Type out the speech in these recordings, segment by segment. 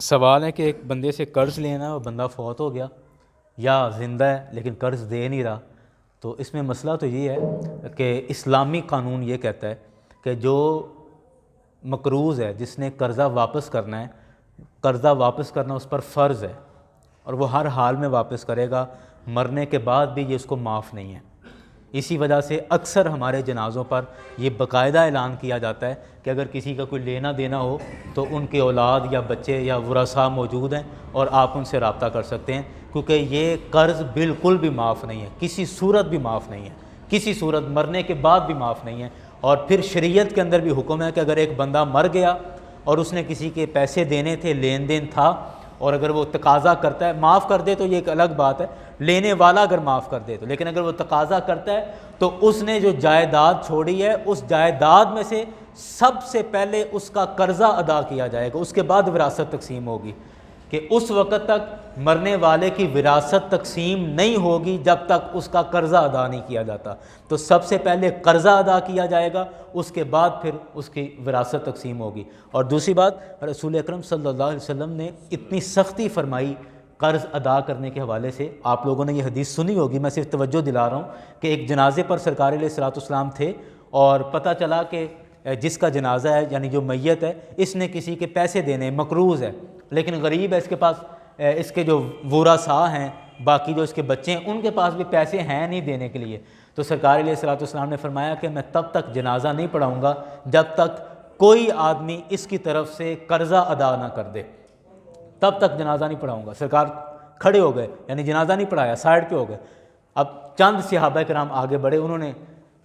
سوال ہے کہ ایک بندے سے قرض لینا، وہ بندہ فوت ہو گیا یا زندہ ہے لیکن قرض دے نہیں رہا، تو اس میں مسئلہ تو یہ ہے کہ اسلامی قانون یہ کہتا ہے کہ جو مقروض ہے، جس نے قرضہ واپس کرنا ہے، قرضہ واپس کرنا اس پر فرض ہے اور وہ ہر حال میں واپس کرے گا، مرنے کے بعد بھی یہ اس کو معاف نہیں ہے۔ اسی وجہ سے اکثر ہمارے جنازوں پر یہ باقاعدہ اعلان کیا جاتا ہے کہ اگر کسی کا کوئی لینا دینا ہو تو ان کے اولاد یا بچے یا ورثاء موجود ہیں اور آپ ان سے رابطہ کر سکتے ہیں، کیونکہ یہ قرض بالکل بھی معاف نہیں ہے، کسی صورت بھی معاف نہیں ہے، کسی صورت مرنے کے بعد بھی معاف نہیں ہے۔ اور پھر شریعت کے اندر بھی حکم ہے کہ اگر ایک بندہ مر گیا اور اس نے کسی کے پیسے دینے تھے، لین دین تھا، اور اگر وہ تقاضا کرتا ہے معاف کر دے تو یہ ایک الگ بات ہے، لینے والا اگر معاف کر دے تو، لیکن اگر وہ تقاضا کرتا ہے تو اس نے جو جائیداد چھوڑی ہے اس جائیداد میں سے سب سے پہلے اس کا قرضہ ادا کیا جائے گا، اس کے بعد وراثت تقسیم ہوگی، کہ اس وقت تک مرنے والے کی وراثت تقسیم نہیں ہوگی جب تک اس کا قرضہ ادا نہیں کیا جاتا۔ تو سب سے پہلے قرضہ ادا کیا جائے گا، اس کے بعد پھر اس کی وراثت تقسیم ہوگی۔ اور دوسری بات، رسول اکرم صلی اللہ علیہ وسلم نے اتنی سختی فرمائی قرض ادا کرنے کے حوالے سے، آپ لوگوں نے یہ حدیث سنی ہوگی، میں صرف توجہ دلا رہا ہوں کہ ایک جنازے پر سرکار علیہ الصلوۃ والسلام تھے اور پتہ چلا کہ جس کا جنازہ ہے، یعنی جو میت ہے، اس نے کسی کے پیسے دینے، مقروض ہے لیکن غریب ہے، اس کے پاس اس کے جو ورثاء ہیں، باقی جو اس کے بچے ہیں، ان کے پاس بھی پیسے ہیں نہیں دینے کے لیے۔ تو سرکار علیہ الصلوۃ والسلام نے فرمایا کہ میں تب تک جنازہ نہیں پڑھاؤں گا جب تک کوئی آدمی اس کی طرف سے قرضہ ادا نہ کر دے، تب تک جنازہ نہیں پڑھاؤں گا۔ سرکار کھڑے ہو گئے، یعنی جنازہ نہیں پڑھایا، سائڈ پہ ہو گئے۔ اب چند صحابہ کرام آگے بڑھے، انہوں نے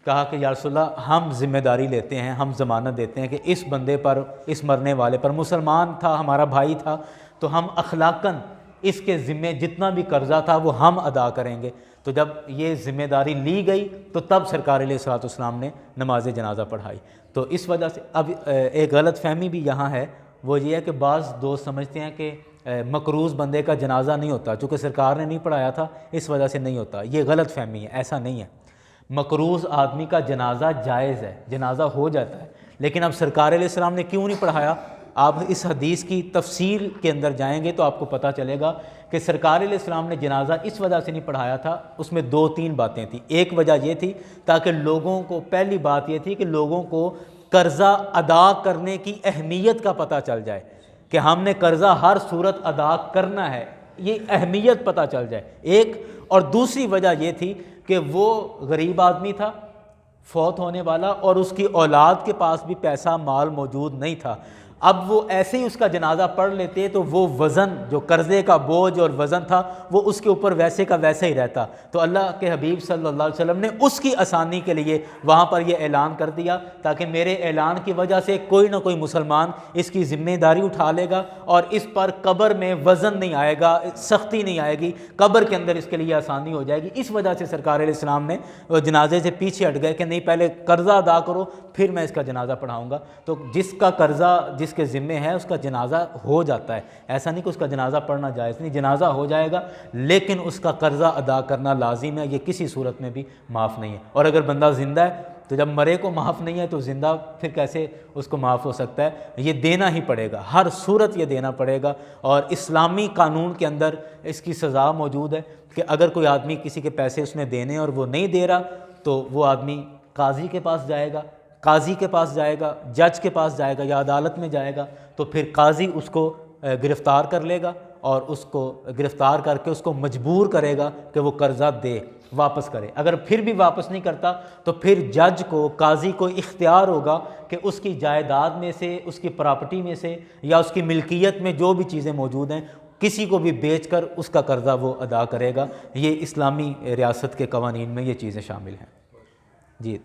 کہا کہ یا رسول اللہ، ہم ذمہ داری لیتے ہیں، ہم ضمانت دیتے ہیں کہ اس بندے پر، اس مرنے والے پر، مسلمان تھا، ہمارا بھائی تھا، تو ہم اخلاقاً اس کے ذمے جتنا بھی قرضہ تھا وہ ہم ادا کریں گے۔ تو جب یہ ذمہ داری لی گئی تو تب سرکار علیہ الصلوۃ والسلام نے نماز جنازہ پڑھائی۔ تو اس وجہ سے اب ایک غلط فہمی بھی یہاں ہے، وہ یہ ہے کہ بعض دوست سمجھتے ہیں کہ مقروض بندے کا جنازہ نہیں ہوتا، چونکہ سرکار نے نہیں پڑھایا تھا اس وجہ سے نہیں ہوتا۔ یہ غلط فہمی ہے، ایسا نہیں ہے۔ مقروض آدمی کا جنازہ جائز ہے، جنازہ ہو جاتا ہے، لیکن اب سرکار علیہ السلام نے کیوں نہیں پڑھایا؟ آپ اس حدیث کی تفصیل کے اندر جائیں گے تو آپ کو پتہ چلے گا کہ سرکار علیہ السلام نے جنازہ اس وجہ سے نہیں پڑھایا تھا۔ اس میں دو تین باتیں تھیں۔ ایک وجہ یہ تھی تاکہ لوگوں کو، پہلی بات یہ تھی کہ لوگوں کو قرضہ ادا کرنے کی اہمیت کا پتہ چل جائے کہ ہم نے قرضہ ہر صورت ادا کرنا ہے، یہ اہمیت پتہ چل جائے ایک۔ اور دوسری وجہ یہ تھی کہ وہ غریب آدمی تھا، فوت ہونے والا، اور اس کی اولاد کے پاس بھی پیسہ مال موجود نہیں تھا۔ اب وہ ایسے ہی اس کا جنازہ پڑھ لیتے تو وہ وزن، جو قرضے کا بوجھ اور وزن تھا، وہ اس کے اوپر ویسے کا ویسے ہی رہتا۔ تو اللہ کے حبیب صلی اللہ علیہ وسلم نے اس کی آسانی کے لیے وہاں پر یہ اعلان کر دیا تاکہ میرے اعلان کی وجہ سے کوئی نہ کوئی مسلمان اس کی ذمہ داری اٹھا لے گا اور اس پر قبر میں وزن نہیں آئے گا، سختی نہیں آئے گی، قبر کے اندر اس کے لیے آسانی ہو جائے گی۔ اس وجہ سے سرکار علیہ السلام نے جنازے سے پیچھے ہٹ گئے کہ نہیں، پہلے قرضہ ادا کرو پھر میں اس کا جنازہ پڑھاؤں گا۔ تو جس کا قرضہ جس کے ذمے ہے اس کا جنازہ ہو جاتا ہے، ایسا نہیں کہ اس کا جنازہ پڑھنا جائز نہیں، جنازہ ہو جائے گا، لیکن اس کا قرضہ ادا کرنا لازم ہے، یہ کسی صورت میں بھی معاف نہیں ہے۔ اور اگر بندہ زندہ ہے تو جب مرے کو معاف نہیں ہے تو زندہ پھر کیسے اس کو معاف ہو سکتا ہے؟ یہ دینا ہی پڑے گا، ہر صورت یہ دینا پڑے گا۔ اور اسلامی قانون کے اندر اس کی سزا موجود ہے کہ اگر کوئی آدمی کسی کے پیسے اس نے دینے اور وہ نہیں دے رہا تو وہ آدمی قاضی کے پاس جائے گا، قاضی کے پاس جائے گا، جج کے پاس جائے گا یا عدالت میں جائے گا، تو پھر قاضی اس کو گرفتار کر لے گا اور اس کو گرفتار کر کے اس کو مجبور کرے گا کہ وہ قرضہ دے، واپس کرے۔ اگر پھر بھی واپس نہیں کرتا تو پھر جج کو، قاضی کو اختیار ہوگا کہ اس کی جائیداد میں سے، اس کی پراپرٹی میں سے یا اس کی ملکیت میں جو بھی چیزیں موجود ہیں، کسی کو بھی بیچ کر اس کا قرضہ وہ ادا کرے گا۔ یہ اسلامی ریاست کے قوانین میں یہ چیزیں شامل ہیں۔ جی۔